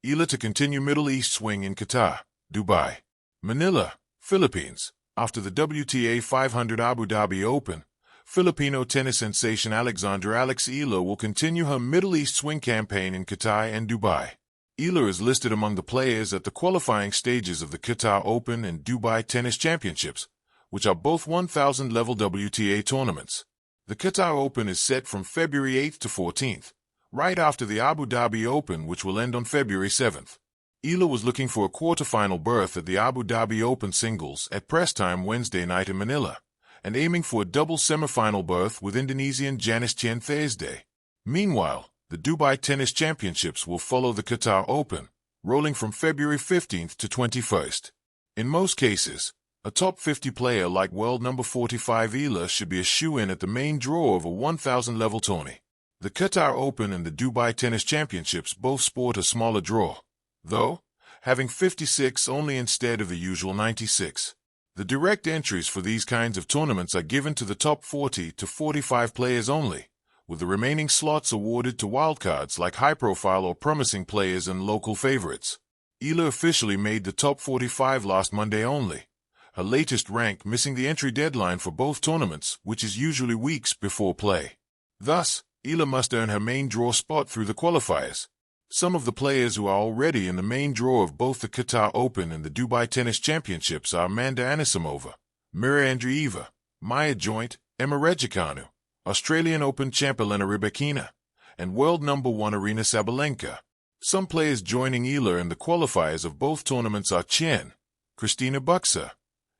Eala to continue Middle East swing in Qatar, Dubai. Manila, Philippines. After the WTA 500 Abu Dhabi Open, Filipino tennis sensation Alexandra Eala will continue her Middle East swing campaign in Qatar and Dubai. Eala is listed among the players at the qualifying stages of the Qatar Open and Dubai Tennis Championships, which are both 1,000-level WTA tournaments. The Qatar Open is set from February 8th to 14th, right after the Abu Dhabi Open, which will end on February 7th. Eala was looking for a quarterfinal berth at the Abu Dhabi Open singles at press time Wednesday night in Manila, and aiming for a double semifinal berth with Indonesian Janice Chen Thursday. Meanwhile, the Dubai Tennis Championships will follow the Qatar Open, rolling from February 15th to 21st. In most cases, a top 50 player like world number 45 Eala should be a shoe-in at the main draw of a 1,000-level tourney. The Qatar Open and the Dubai Tennis Championships both sport a smaller draw, though, having 56 only instead of the usual 96. The direct entries for these kinds of tournaments are given to the top 40 to 45 players only, with the remaining slots awarded to wildcards like high-profile or promising players and local favorites. Eala officially made the top 45 last Monday only, her latest rank missing the entry deadline for both tournaments, which is usually weeks before play. Thus, Eala must earn her main draw spot through the qualifiers. Some of the players who are already in the main draw of both the Qatar Open and the Dubai Tennis Championships are Amanda Anisimova, Mira Andreeva, Maya Joint, Emma Raducanu, Australian Open champ Elena Rybakina, and world number 1 Arina Sabalenka. Some players joining Eala in the qualifiers of both tournaments are Chen, Christina Buxer,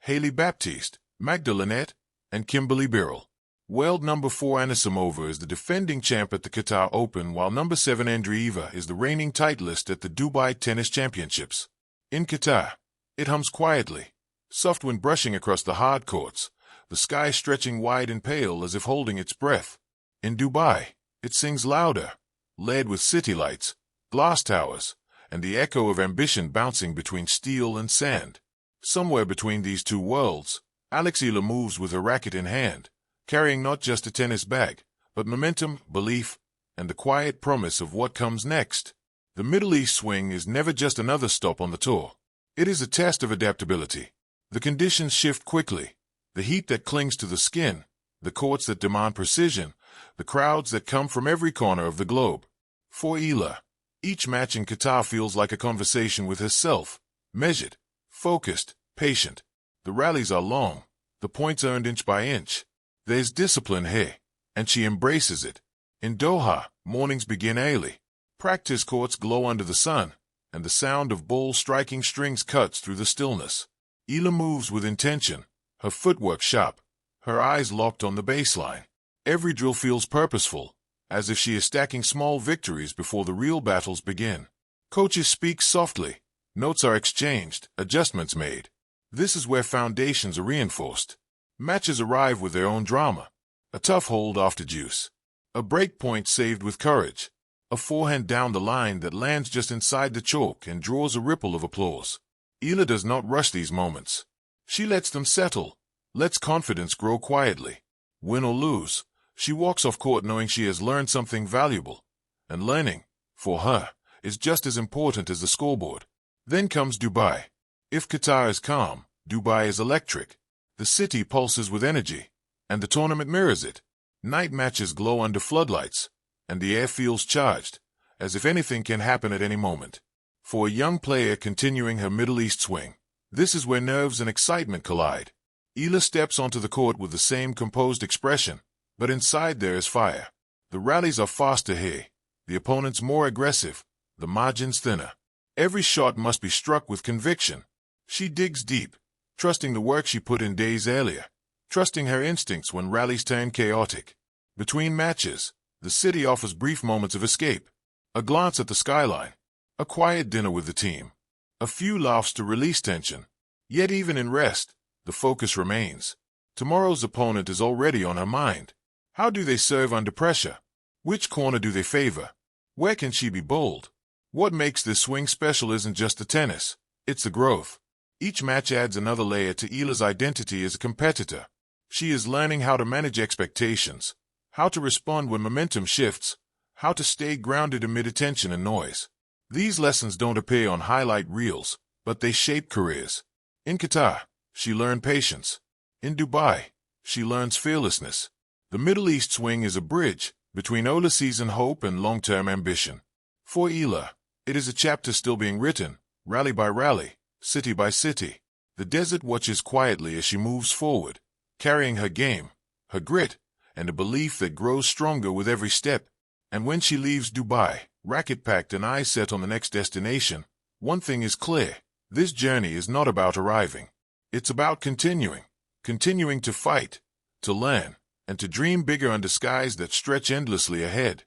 Hailey Baptiste, Magda Linette, and Kimberly Birrell. World number 4 Anisimova is the defending champ at the Qatar Open, while number 7 Andreeva is the reigning titleist at the Dubai Tennis Championships. In Qatar, it hums quietly, soft wind brushing across the hard courts, the sky stretching wide and pale as if holding its breath. In Dubai, it sings louder, led with city lights, glass towers, and the echo of ambition bouncing between steel and sand. Somewhere between these two worlds, Eala moves with her racket in hand, carrying not just a tennis bag, but momentum, belief, and the quiet promise of what comes next. The Middle East swing is never just another stop on the tour. It is a test of adaptability. The conditions shift quickly. The heat that clings to the skin, the courts that demand precision, the crowds that come from every corner of the globe. For Eala, each match in Qatar feels like a conversation with herself, measured, focused, patient. The rallies are long, the points earned inch by inch. There's discipline here, and she embraces it. In Doha, mornings begin early. Practice courts glow under the sun, and the sound of balls striking strings cuts through the stillness. Eala moves with intention, her footwork sharp, her eyes locked on the baseline. Every drill feels purposeful, as if she is stacking small victories before the real battles begin. Coaches speak softly, notes are exchanged, adjustments made. This is where foundations are reinforced. Matches arrive with their own drama. A tough hold after juice. A break point saved with courage. A forehand down the line that lands just inside the chalk and draws a ripple of applause. Eala does not rush these moments. She lets them settle, lets confidence grow quietly. Win or lose, she walks off court knowing she has learned something valuable. And learning, for her, is just as important as the scoreboard. Then comes Dubai. If Qatar is calm, Dubai is electric. The city pulses with energy, and the tournament mirrors it. Night matches glow under floodlights, and the air feels charged, as if anything can happen at any moment. For a young player continuing her Middle East swing, this is where nerves and excitement collide. Eala steps onto the court with the same composed expression, but inside there is fire. The rallies are faster here, the opponents more aggressive, the margins thinner. Every shot must be struck with conviction. She digs deep, trusting the work she put in days earlier, trusting her instincts when rallies turn chaotic. Between matches, the city offers brief moments of escape. A glance at the skyline, a quiet dinner with the team, a few laughs to release tension. Yet even in rest, the focus remains. Tomorrow's opponent is already on her mind. How do they serve under pressure? Which corner do they favor? Where can she be bold? What makes this swing special isn't just the tennis, it's the growth. Each match adds another layer to Eala's identity as a competitor. She is learning how to manage expectations, how to respond when momentum shifts, how to stay grounded amid attention and noise. These lessons don't appear on highlight reels, but they shape careers. In Qatar, she learned patience. In Dubai, she learns fearlessness. The Middle East swing is a bridge between early season hope and long-term ambition. For Eala, it is a chapter still being written, rally by rally, city by city. The desert watches quietly as she moves forward, carrying her game, her grit, and a belief that grows stronger with every step. And when she leaves Dubai, racket-packed and eyes set on the next destination, one thing is clear: this journey is not about arriving. It's about continuing to fight, to learn, and to dream bigger under skies that stretch endlessly ahead.